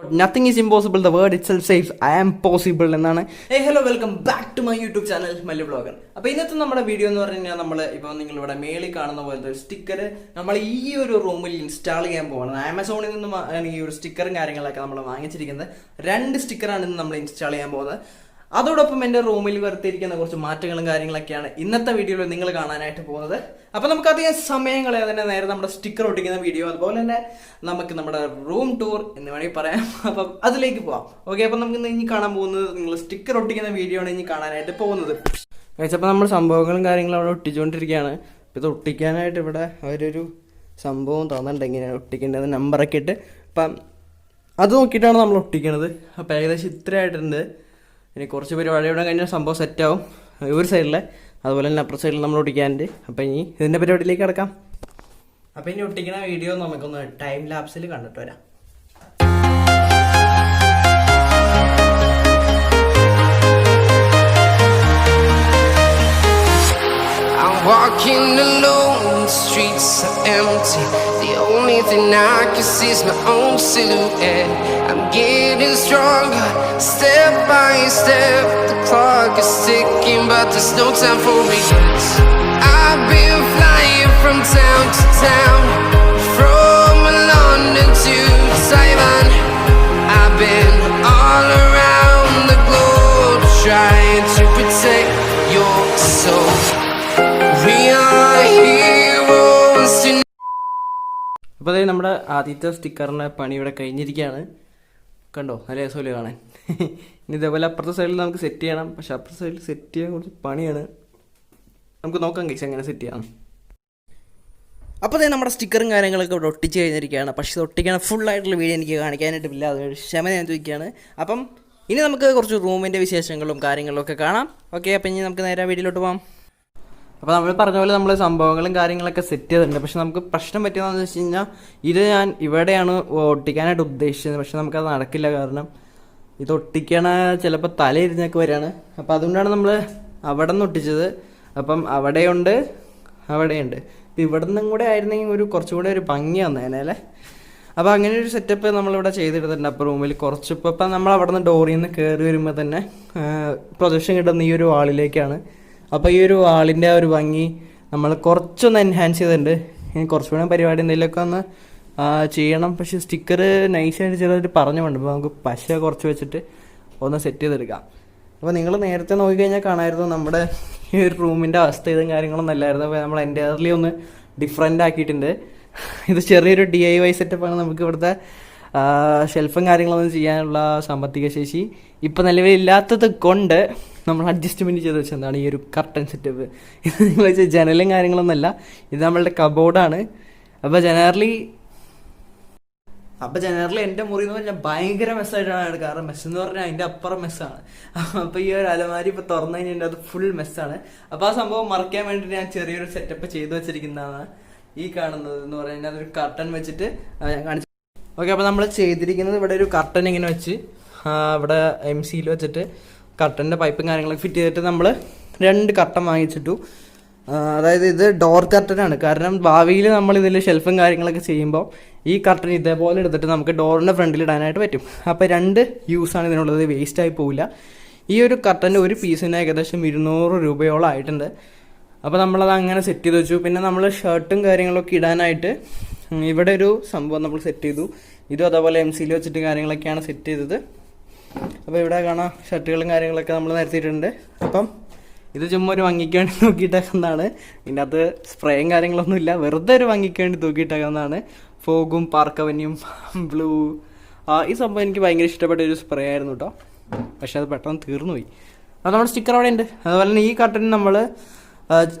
Nothing is impossible. The word itself says I am possible എന്നാണ്. Hello welcome back to my YouTube channel Malluvlogger. അപ്പോൾ ഇന്നത്തെ നമ്മുടെ video എന്ന് പറഞ്ഞു കഴിഞ്ഞാൽ നമ്മൾ ഇപ്പോൾ നിങ്ങളിവിടെ മേളിൽ കാണുന്ന പോലത്തെ ഒരു സ്റ്റിക്കർ നമ്മൾ ഈ ഒരു റൂമിൽ ഇൻസ്റ്റാൾ ചെയ്യാൻ പോകണം. ആമസോണിൽ നിന്നും ഈ ഒരു സ്റ്റിക്കറും കാര്യങ്ങളൊക്കെ നമ്മൾ വാങ്ങിച്ചിരിക്കുന്നത് 2 സ്റ്റിക്കറാണ് ഇന്ന് നമ്മൾ ഇൻസ്റ്റാൾ ചെയ്യാൻ പോകുന്നത്. അതോടൊപ്പം എൻ്റെ റൂമിൽ വരുത്തിയിരിക്കുന്ന കുറച്ച് മാറ്റങ്ങളും കാര്യങ്ങളൊക്കെയാണ് ഇന്നത്തെ വീഡിയോയിൽ നിങ്ങൾ കാണാനായിട്ട് പോകുന്നത്. അപ്പോൾ നമുക്ക് അധികം സമയം കളയാതെ തന്നെ നേരെ നമ്മുടെ സ്റ്റിക്കർ ഒട്ടിക്കുന്ന വീഡിയോ, അതുപോലെ തന്നെ നമുക്ക് നമ്മുടെ റൂം ടൂർ എന്ന് വേണമെങ്കിൽ പറയാം. അപ്പം അതിലേക്ക് പോവാം. ഓക്കെ, അപ്പം നമുക്ക് ഇനി കാണാൻ പോകുന്നത് നിങ്ങൾ സ്റ്റിക്കർ ഒട്ടിക്കുന്ന വീഡിയോ ആണ് ഇനി കാണാനായിട്ട് പോകുന്നത്. അപ്പോൾ നമ്മൾ സംഭവങ്ങളും കാര്യങ്ങളും അവിടെ ഒട്ടിച്ചുകൊണ്ടിരിക്കുകയാണ്. ഇത് ഒട്ടിക്കാനായിട്ട് ഇവിടെ അവരൊരു സംഭവം തന്നിട്ടുണ്ട്, ഇങ്ങനെ ഒട്ടിക്കേണ്ടത് നമ്പറൊക്കെ ഇട്ട്. അപ്പം അത് നോക്കിയിട്ടാണ് നമ്മൾ ഒട്ടിക്കണത്. അപ്പോൾ ഏകദേശം ഇത്രയായിട്ടുണ്ട്. ഇനി കുറച്ച് പരിപാടിയോടെ കഴിഞ്ഞാൽ സംഭവം സെറ്റാവും ഒരു സൈഡിൽ, അതുപോലെ തന്നെ അപ്പുറ സൈഡിൽ നമ്മൾ ഒട്ടിക്കാനുണ്ട്. അപ്പോൾ ഇനി ഇതിൻ്റെ പരിപാടിയിലേക്ക് കിടക്കാം. അപ്പോൾ ഇനി ഒട്ടിക്കുന്ന വീഡിയോ നമുക്കൊന്ന് ടൈം ലാപ്സിൽ കണ്ടിട്ട് വരാം. Walking alone, the streets are empty. The only thing I can see is my own silhouette. I'm getting stronger, step by step. The clock is ticking, but there's no time for regrets. I've been flying from town to town, from London to Taiwan. I've been all around the globe, trying to protect your soul. അപ്പോൾ അതായത് നമ്മുടെ ആദ്യത്തെ സ്റ്റിക്കറിൻ്റെ പണി ഇവിടെ കഴിഞ്ഞിരിക്കുകയാണ്. കണ്ടോ, നല്ല രസമല്ലേ കാണാൻ. ഇനി ഇതേപോലെ അപ്പുറത്തെ സൈഡിൽ നമുക്ക് സെറ്റ് ചെയ്യണം. പക്ഷെ അപ്പുറത്തെ സൈഡിൽ സെറ്റ് ചെയ്യാൻ കുറച്ച് പണിയാണ്. നമുക്ക് നോക്കാം കേസ് എങ്ങനെ സെറ്റ് ചെയ്യാം. അപ്പോൾ അതായത് നമ്മുടെ സ്റ്റിക്കറും കാര്യങ്ങളൊക്കെ ഇവിടെ ഒട്ടിച്ച് കഴിഞ്ഞിരിക്കുകയാണ്. പക്ഷേ ഇത് ഒട്ടിക്കാൻ ഫുള്ളായിട്ടുള്ള വീഡിയോ എനിക്ക് കാണിക്കാനായിട്ടില്ല, അതൊരു ക്ഷമ ഞാൻ ചോദിക്കുകയാണ്. അപ്പം ഇനി നമുക്ക് കുറച്ച് റൂമിൻ്റെ വിശേഷങ്ങളും കാര്യങ്ങളും ഒക്കെ കാണാം. ഓക്കെ, അപ്പം ഇനി നമുക്ക് നേരെ വീഡിയോയിലോട്ട് പോകാം. അപ്പോൾ നമ്മൾ പറഞ്ഞ പോലെ നമ്മൾ സംഭവങ്ങളും കാര്യങ്ങളൊക്കെ സെറ്റ് ചെയ്തിട്ടുണ്ട്. പക്ഷെ നമുക്ക് പ്രശ്നം പറ്റിയതെന്ന് വെച്ച് കഴിഞ്ഞാൽ ഇത് ഞാൻ ഇവിടെയാണ് ഒട്ടിക്കാനായിട്ട് ഉദ്ദേശിച്ചത്. പക്ഷെ നമുക്കത് നടക്കില്ല, കാരണം ഇത് ഒട്ടിക്കണ ചിലപ്പോൾ തലയിരിഞ്ഞൊക്കെ വരികയാണ്. അപ്പോൾ അതുകൊണ്ടാണ് നമ്മൾ അവിടെ നിന്ന് ഒട്ടിച്ചത്. അപ്പം അവിടെയുണ്ട്. ഇപ്പം ഇവിടെ നിന്നും കൂടെ ആയിരുന്നെങ്കിൽ കുറച്ചും കൂടെ ഒരു ഭംഗി വന്നേനെ അല്ലേ. അപ്പോൾ അങ്ങനെ ഒരു സെറ്റപ്പ് നമ്മളിവിടെ ചെയ്തെടുത്തിട്ടുണ്ട്. അപ്പോൾ റൂമിൽ കുറച്ചിപ്പോൾ ഇപ്പം നമ്മൾ അവിടെ നിന്ന് ഡോറിൽ നിന്ന് കയറി വരുമ്പോൾ തന്നെ പ്രൊജക്ഷൻ കിട്ടുന്ന ഈ ഒരു വാളിലേക്കാണ്. അപ്പോൾ ഈ ഒരു വാളിൻ്റെ ആ ഒരു ഭംഗി നമ്മൾ കുറച്ചൊന്ന് എൻഹാൻസ് ചെയ്തിട്ടുണ്ട്. ഇനി കുറച്ചുകൂടെ പരിപാടി എന്തെങ്കിലുമൊക്കെ ഒന്ന് ചെയ്യണം. പക്ഷേ സ്റ്റിക്കർ നൈസായിട്ട് ചിലർ പറഞ്ഞു വേണ്ട. അപ്പോൾ നമുക്ക് പശ കുറച്ച് വെച്ചിട്ട് ഒന്ന് സെറ്റ് ചെയ്തെടുക്കാം. അപ്പോൾ നിങ്ങൾ നേരത്തെ നോക്കിക്കഴിഞ്ഞാൽ കാണാമായിരുന്നു നമ്മുടെ ഈ ഒരു റൂമിൻ്റെ അവസ്ഥ ഇതും കാര്യങ്ങളൊന്നും അല്ലായിരുന്നു. അപ്പോൾ നമ്മൾ എൻ്റയർലി ഒന്ന് ഡിഫറെൻ്റ് ആക്കിയിട്ടുണ്ട്. ഇത് ചെറിയൊരു DIY സെറ്റപ്പാണ്. നമുക്ക് ഇവിടുത്തെ ഷെൽഫും കാര്യങ്ങളൊന്നും ചെയ്യാനുള്ള സാമ്പത്തിക ശേഷി ഇപ്പം നിലവിലില്ലാത്തത് കൊണ്ട് നമ്മൾ അഡ്ജസ്റ്റ്മെൻറ്റ് ചെയ്ത് വെച്ചെന്താണ് ഈ ഒരു കർട്ടൻ സെറ്റപ്പ്. ഇത് നിങ്ങൾ വെച്ചാൽ ജനലും കാര്യങ്ങളൊന്നുമല്ല, ഇത് നമ്മളുടെ കബോർഡാണ്. അപ്പോൾ ജനറലി എൻ്റെ മുറി എന്ന് പറഞ്ഞാൽ ഭയങ്കര മെസ്സായിട്ടാണ്. കാരണം മെസ്സ് എന്ന് പറഞ്ഞാൽ അതിൻ്റെ അപ്പുറം മെസ്സാണ്. അപ്പോൾ ഈ ഒരു അലമാരി ഇപ്പോൾ തുറന്നു കഴിഞ്ഞാൽ അത് ഫുൾ മെസ്സാണ്. അപ്പോൾ ആ സംഭവം മറയ്ക്കാൻ വേണ്ടിയിട്ട് ഞാൻ ചെറിയൊരു സെറ്റപ്പ് ചെയ്ത് വെച്ചിരിക്കുന്നതാണ് ഈ കാണുന്നത് എന്ന് പറഞ്ഞാൽ അതൊരു കർട്ടൻ വെച്ചിട്ട് ഞാൻ കാണിച്ചു. ഓക്കെ, അപ്പോൾ നമ്മൾ ചെയ്തിരിക്കുന്നത് ഇവിടെ ഒരു കർട്ടൻ ഇങ്ങനെ വെച്ച് ഇവിടെ MCയിൽ വെച്ചിട്ട് കർട്ടൻ്റെ പൈപ്പും കാര്യങ്ങളൊക്കെ ഫിറ്റ് ചെയ്തിട്ട് നമ്മൾ 2 കർട്ടൻ വാങ്ങിച്ചിട്ടു. അതായത് ഇത് ഡോർ കർട്ടനാണ്. കാരണം ഭാവിയിൽ നമ്മൾ ഇതിൽ ഷെൽഫും കാര്യങ്ങളൊക്കെ ചെയ്യുമ്പോൾ ഈ കർട്ടൻ ഇതേപോലെ എടുത്തിട്ട് നമുക്ക് ഡോറിൻ്റെ ഫ്രണ്ടിൽ ഇടാനായിട്ട് പറ്റും. അപ്പോൾ 2 യൂസാണ് ഇതിനുള്ളത്, വേസ്റ്റായി പോവില്ല. ഈ ഒരു കർട്ടൻ്റെ ഒരു പീസിന് ഏകദേശം 200 രൂപയോളം ആയിട്ടുണ്ട്. അപ്പോൾ നമ്മളത് അങ്ങനെ സെറ്റ് ചെയ്ത് വെച്ചു. പിന്നെ നമ്മൾ ഷർട്ടും കാര്യങ്ങളൊക്കെ ഇടാനായിട്ട് ഇവിടെ ഒരു സംഭവം നമ്മൾ സെറ്റ് ചെയ്തു. ഇതും അതേപോലെ MCയിൽ വെച്ചിട്ട് കാര്യങ്ങളൊക്കെയാണ് സെറ്റ് ചെയ്തത്. അപ്പോൾ ഇവിടെ കാണാം ഷർട്ടുകളും കാര്യങ്ങളൊക്കെ നമ്മൾ നിരത്തിയിട്ടുണ്ട്. അപ്പം ഇത് ചുമ്മാ ഒരു ഭംഗിക്ക് വേണ്ടി തൂക്കിയിട്ടേക്കുന്നതാണ്. ഇതിൻ്റെ അകത്ത് സ്പ്രേയും കാര്യങ്ങളൊന്നുമില്ല, വെറുതെ ഒരു ഭംഗിക്ക് വേണ്ടി തൂക്കിയിട്ടേക്കുന്നതാണ്. ഫോഗും പാർക്കവന്യും ബ്ലൂ ഈ സംഭവം എനിക്ക് ഭയങ്കര ഇഷ്ടപ്പെട്ട ഒരു സ്പ്രേ ആയിരുന്നു കേട്ടോ. പക്ഷെ അത് പെട്ടെന്ന് തീർന്നു പോയി. അത് നമ്മുടെ സ്റ്റിക്കർ അവിടെ ഉണ്ട്. അതുപോലെ തന്നെ ഈ കർട്ടൻ നമ്മൾ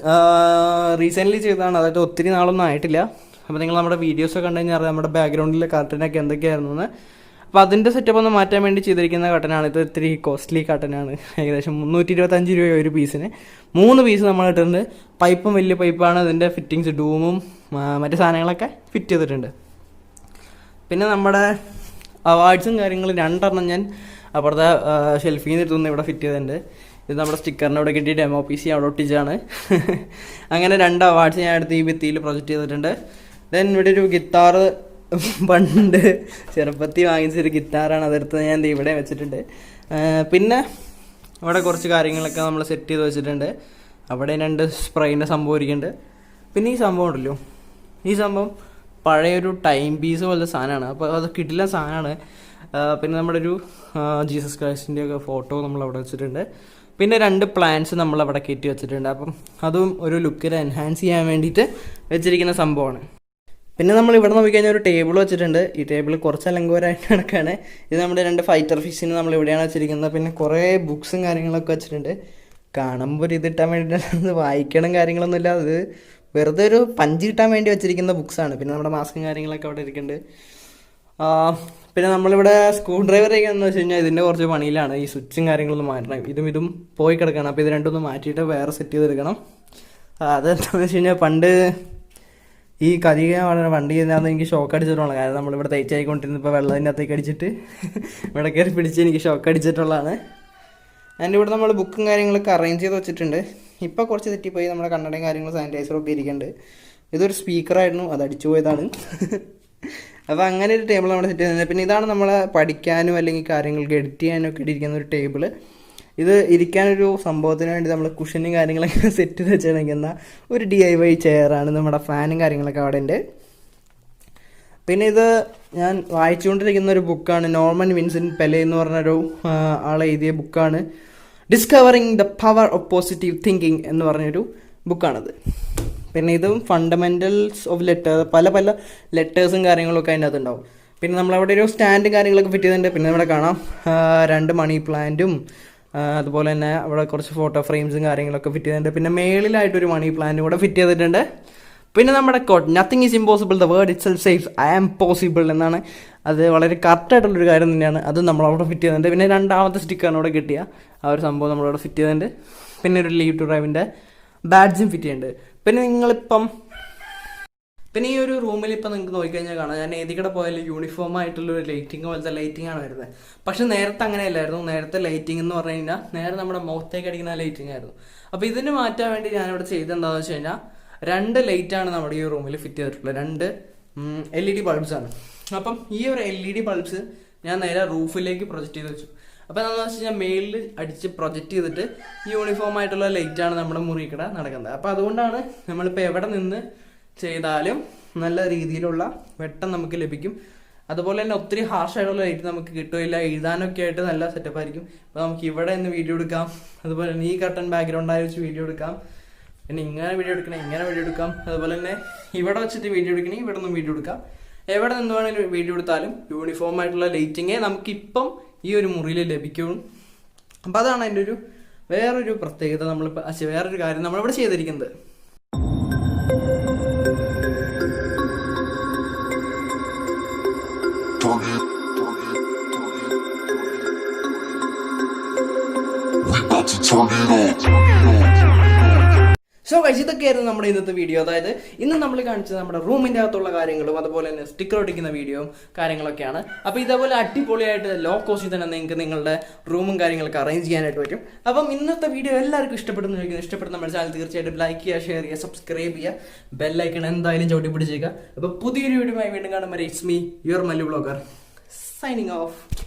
റീസെൻ്റ്ലി ചെയ്തതാണ്, അതായത് ഒത്തിരി നാളൊന്നും ആയിട്ടില്ല. അപ്പോൾ നിങ്ങൾ നമ്മുടെ വീഡിയോസൊക്കെ കണ്ടു കഴിഞ്ഞാൽ അറിയാം നമ്മുടെ ബാക്ക്ഗ്രൗണ്ടിലെ കർട്ടനൊക്കെ എന്തൊക്കെയായിരുന്നു എന്ന്. അപ്പോൾ അതിൻ്റെ സെറ്റപ്പ് ഒന്ന് മാറ്റാൻ വേണ്ടി ചെയ്തിരിക്കുന്ന കർട്ടനാണ്. ഇത് ഇത്തിരി കോസ്റ്റ്ലി കർട്ടനാണ്. ഏകദേശം 325 രൂപ ഒരു പീസിന്. 3 പീസ് നമ്മൾ ഇട്ടിട്ടുണ്ട്. പൈപ്പും വലിയ പൈപ്പാണ്. ഇതിൻ്റെ ഫിറ്റിങ്സ് ഡൂമും മറ്റു സാധനങ്ങളൊക്കെ ഫിറ്റ് ചെയ്തിട്ടുണ്ട്. പിന്നെ നമ്മുടെ അവാർഡ്സും കാര്യങ്ങളും 2 ഞാൻ അപ്പുറത്തെ ഷെൽഫിൽ നിന്ന് എടുത്തുനിന്ന് ഇവിടെ ഫിറ്റ് ചെയ്തിട്ടുണ്ട്. ഇത് നമ്മുടെ സ്റ്റിക്കറിൻ്റെ അവിടെ കിട്ടി ഡെമോ PC അവിടെ ഒട്ടിച്ചാണ്. അങ്ങനെ 2 അവാർഡ്സ് ഞാൻ എടുത്ത് ഈ ഭിത്തിയിൽ പ്രൊജക്റ്റ് ചെയ്തിട്ടുണ്ട്. ദെൻ ഇവിടെ ഒരു ഗിത്താർ പണ്ട് ചെറുപ്പത്തിൽ വാങ്ങിച്ചൊരു ഗിറ്റാറാണ്. അതെടുത്ത് ഞാൻ ഇവിടെ വെച്ചിട്ടുണ്ട്. പിന്നെ അവിടെ കുറച്ച് കാര്യങ്ങളൊക്കെ നമ്മൾ സെറ്റ് ചെയ്ത് വെച്ചിട്ടുണ്ട്. അവിടെ 2 സ്പ്രൈൻ്റെ സംഭവം ഇരിക്കുന്നുണ്ട്. പിന്നെ ഈ സംഭവം ഉണ്ടല്ലോ, ഈ സംഭവം പഴയൊരു ടൈം പീസ് പോലത്തെ സാധനമാണ്. അപ്പോൾ അത് കിട്ടില്ല സാധനമാണ്. പിന്നെ നമ്മുടെ ഒരു ജീസസ് ക്രൈസ്റ്റിൻ്റെ ഒക്കെ ഫോട്ടോ നമ്മളവിടെ വെച്ചിട്ടുണ്ട്. പിന്നെ 2 പ്ലാന്റ്സ് നമ്മളവിടെ കയറ്റി വെച്ചിട്ടുണ്ട്. അപ്പം അതും ഒരു ലുക്കിൽ എൻഹാൻസ് ചെയ്യാൻ വേണ്ടിയിട്ട് വെച്ചിരിക്കുന്ന സംഭവമാണ്. പിന്നെ നമ്മൾ ഇവിടെ നോക്കിക്കഴിഞ്ഞാൽ ഒരു ടേബിൾ വെച്ചിട്ടുണ്ട്. ഈ ടേബിൾ കുറച്ച് അലങ്കോലമായിട്ട് കിടക്കുകയാണ്. ഇത് നമ്മുടെ 2 ഫൈറ്റർ ഫിഷിന് നമ്മൾ ഇവിടെയാണ് വെച്ചിരിക്കുന്നത്. പിന്നെ കുറേ ബുക്സും കാര്യങ്ങളൊക്കെ വെച്ചിട്ടുണ്ട്. കാണുമ്പോൾ ഒരു ഇതിട്ടാൻ വേണ്ടിയിട്ട് വായിക്കണം കാര്യങ്ങളൊന്നുമില്ല. അത് വെറുതെ ഒരു പഞ്ച് കിട്ടാൻ വേണ്ടി വെച്ചിരിക്കുന്ന ബുക്സാണ്. പിന്നെ നമ്മുടെ മാസ്കും കാര്യങ്ങളൊക്കെ അവിടെ ഇരിക്കുന്നുണ്ട്. പിന്നെ നമ്മളിവിടെ സ്ക്രൂ ഡ്രൈവർ എന്ന് വെച്ച് കഴിഞ്ഞാൽ ഇതിൻ്റെ കുറച്ച് പണിയിലാണ്. ഈ സ്വിച്ചും കാര്യങ്ങളൊന്നും മാറ്റണം. ഇതും പോയി കിടക്കണം. അപ്പോൾ ഇത് രണ്ടൊന്നും മാറ്റിയിട്ട് വേറെ സെറ്റ് ചെയ്തെടുക്കണം. അതെന്താണെന്ന് വെച്ച് കഴിഞ്ഞാൽ പണ്ട് ഈ കരിക വണ്ടി ചെയ്യുന്നതെന്ന് എനിക്ക് ഷോക്ക് അടിച്ചിട്ടുള്ളതാണ്. കാരണം നമ്മളിവിടെ തേച്ചായിക്കൊണ്ടിരുന്നപ്പോൾ വെള്ളത്തിൻ്റെ അകത്തേക്ക് അടിച്ചിട്ട് ഇവിടെ കയറി പിടിച്ച് എനിക്ക് ഷോക്ക് അടിച്ചിട്ടുള്ളതാണ്. അതിൻ്റെ ഇവിടെ നമ്മൾ ബുക്കും കാര്യങ്ങളൊക്കെ അറേഞ്ച് ചെയ്ത് വെച്ചിട്ടുണ്ട്. ഇപ്പോൾ കുറച്ച് തെറ്റിപ്പോയി. നമ്മുടെ കണ്ണടയും കാര്യങ്ങളും സാനിറ്റൈസറൊക്കെ ഇരിക്കുന്നുണ്ട്. ഇതൊരു സ്പീക്കറായിരുന്നു, അത് അടിച്ചു പോയതാണ്. അപ്പോൾ അങ്ങനെ ഒരു ടേബിൾ നമ്മൾ സെറ്റ് ചെയ്തിട്ടുണ്ട്. പിന്നെ ഇതാണ് നമ്മളെ പഠിക്കാനും അല്ലെങ്കിൽ കാര്യങ്ങൾക്ക് എഡിറ്റ് ചെയ്യാനും ഒക്കെ ഇരിക്കുന്ന ഒരു ടേബിൾ. ഇത് ഇരിക്കാനൊരു സംഭവത്തിന് വേണ്ടി നമ്മൾ കുഷനും കാര്യങ്ങളൊക്കെ സെറ്റ് ചെയ്ത് വെച്ചിരിക്കുന്ന ഒരു DIY ചെയറാണ്. നമ്മുടെ ഫാനും കാര്യങ്ങളൊക്കെ അവിടെ ഉണ്ട്. പിന്നെ ഇത് ഞാൻ വായിച്ചുകൊണ്ടിരിക്കുന്ന ഒരു ബുക്കാണ്. നോർമൻ വിൻസെൻ്റ് പെലെ എന്ന് പറഞ്ഞൊരു ആൾ എഴുതിയ ബുക്കാണ്. Discovering the power of positive thinking എന്ന് പറഞ്ഞൊരു ബുക്കാണത്. പിന്നെ ഇതും ഫണ്ടമെൻ്റൽസ് ഓഫ് പല ലെറ്റേഴ്സും കാര്യങ്ങളൊക്കെ അതിൻ്റെ അകത്തുണ്ടാവും. പിന്നെ നമ്മളവിടെ ഒരു സ്റ്റാൻഡും കാര്യങ്ങളൊക്കെ ഫിറ്റ് ചെയ്തിട്ടുണ്ട്. പിന്നെ ഇവിടെ കാണാം 2 മണി പ്ലാന്റും അതുപോലെ തന്നെ അവിടെ കുറച്ച് ഫോട്ടോ ഫ്രെയിംസും കാര്യങ്ങളൊക്കെ ഫിറ്റ് ചെയ്തിട്ടുണ്ട്. പിന്നെ മേളിലായിട്ടൊരു മണി പ്ലാന്റും കൂടെ ഫിറ്റ് ചെയ്തിട്ടുണ്ട്. പിന്നെ നമ്മുടെ quote nothing is impossible, the word itself says I am possible എന്നാണ്. അത് വളരെ കറക്റ്റായിട്ടുള്ളൊരു കാര്യം തന്നെയാണ്. അത് നമ്മളവിടെ ഫിറ്റ് ചെയ്തിട്ടുണ്ട്. പിന്നെ 2ാമത്തെ സ്റ്റിക്കറാണ് അവിടെ കിട്ടിയ ആ ഒരു സംഭവം നമ്മളവിടെ ഫിറ്റ് ചെയ്തിട്ടുണ്ട്. പിന്നെ ഒരു ലീവ് ടു ഡ്രൈവിൻ്റെ ബാഡ്ജും ഫിറ്റ് ചെയ്യുന്നുണ്ട്. പിന്നെ ഈ ഒരു റൂമിൽ ഇപ്പം നിങ്ങൾക്ക് നോക്കിക്കഴിഞ്ഞാൽ കാണാം, ഞാൻ ഏതിക്കടെ പോയാലും യൂണിഫോം ആയിട്ടുള്ളൊരു ലൈറ്റിംഗ് പോലത്തെ ലൈറ്റിംഗ് ആണ് വരുന്നത്. പക്ഷെ നേരത്തെ അങ്ങനെയല്ലായിരുന്നു. നേരത്തെ ലൈറ്റിംഗ് എന്ന് പറഞ്ഞു കഴിഞ്ഞാൽ നേരെ നമ്മുടെ മുഖത്തേക്ക് അടിക്കുന്ന ലൈറ്റിംഗ് ആയിരുന്നു. അപ്പോൾ ഇതിന് മാറ്റാൻ വേണ്ടി ഞാനിവിടെ ചെയ്തെന്താണെന്ന് വെച്ച് കഴിഞ്ഞാൽ 2 ലൈറ്റാണ് നമ്മുടെ ഈ റൂമിൽ ഫിറ്റ് ചെയ്തിട്ടുള്ളത്. 2 LED ബൾബ്സാണ്. അപ്പം ഈ ഒരു LED ബൾബ്സ് ഞാൻ നേരെ റൂഫിലേക്ക് പ്രൊജക്റ്റ് ചെയ്ത് വെച്ചു. അപ്പോൾ എന്താണെന്ന് വെച്ച് കഴിഞ്ഞാൽ മേളിൽ അടിച്ച് പ്രൊജക്റ്റ് ചെയ്തിട്ട് യൂണിഫോം ആയിട്ടുള്ള ലൈറ്റാണ് നമ്മുടെ മുറിക്കട നടക്കുന്നത്. അപ്പോൾ അതുകൊണ്ടാണ് നമ്മളിപ്പോൾ എവിടെ നിന്ന് ചെയ്താലും നല്ല രീതിയിലുള്ള വെട്ടം നമുക്ക് ലഭിക്കും. അതുപോലെ തന്നെ ഒത്തിരി ഹാർഷായിട്ടുള്ള ലൈറ്റ് നമുക്ക് കിട്ടുകയില്ല. എഴുതാനൊക്കെ ആയിട്ട് നല്ല സെറ്റപ്പ് ആയിരിക്കും. അപ്പോൾ നമുക്ക് ഇവിടെ നിന്ന് വീഡിയോ എടുക്കാം. അതുപോലെ തന്നെ ഈ കർട്ടൻ ബാക്ക്ഗ്രൗണ്ടായി വെച്ച് വീഡിയോ എടുക്കാം. പിന്നെ ഇങ്ങനെ വീഡിയോ എടുക്കാം. അതുപോലെ തന്നെ ഇവിടെ വെച്ചിട്ട് വീഡിയോ എടുക്കണമെങ്കിൽ ഇവിടെ നിന്നും വീഡിയോ എടുക്കാം. എവിടെ നിന്ന് വേണമെങ്കിലും വീഡിയോ എടുത്താലും യൂണിഫോം ആയിട്ടുള്ള ലൈറ്റിങ്ങേ നമുക്കിപ്പം ഈ ഒരു മുറിയിൽ ലഭിക്കും. അപ്പം അതാണ് അതിൻ്റെ ഒരു വേറൊരു പ്രത്യേകത. വേറൊരു കാര്യം നമ്മളിവിടെ ചെയ്തിരിക്കുന്നത്. സോ ഗൈസ്, ഇതൊക്കെയായിരുന്നു നമ്മുടെ ഇന്നത്തെ വീഡിയോ. അതായത് ഇന്ന് നമ്മൾ കാണിച്ചത് നമ്മുടെ റൂമിൻ്റെ അകത്തുള്ള കാര്യങ്ങളും അതുപോലെ തന്നെ സ്റ്റിക്കർ ഒട്ടിക്കുന്ന വീഡിയോയും കാര്യങ്ങളൊക്കെയാണ്. അപ്പോൾ ഇതേപോലെ അടിപൊളിയായിട്ട് ലോ കോസ്റ്റിൽ തന്നെ നിങ്ങൾക്ക് നിങ്ങളുടെ റൂമും കാര്യങ്ങളൊക്കെ അറേഞ്ച് ചെയ്യാനായിട്ട് പറ്റും. അപ്പം ഇന്നത്തെ വീഡിയോ എല്ലാവർക്കും ഇഷ്ടപ്പെടുന്ന നമ്മുടെ ചാനൽ തീർച്ചയായിട്ടും ലൈക്ക് ചെയ്യുക, ഷെയർ ചെയ്യുക, സബ്സ്ക്രൈബ് ചെയ്യുക, ബെല്ലൈക്കൺ എന്തായാലും ചവിട്ടി പിടിച്ചേക്കുക. അപ്പോൾ പുതിയൊരു വീഡിയോയുമായി വീണ്ടും കാണുമ്പോൾ it's me your Mallu vlogger signing off.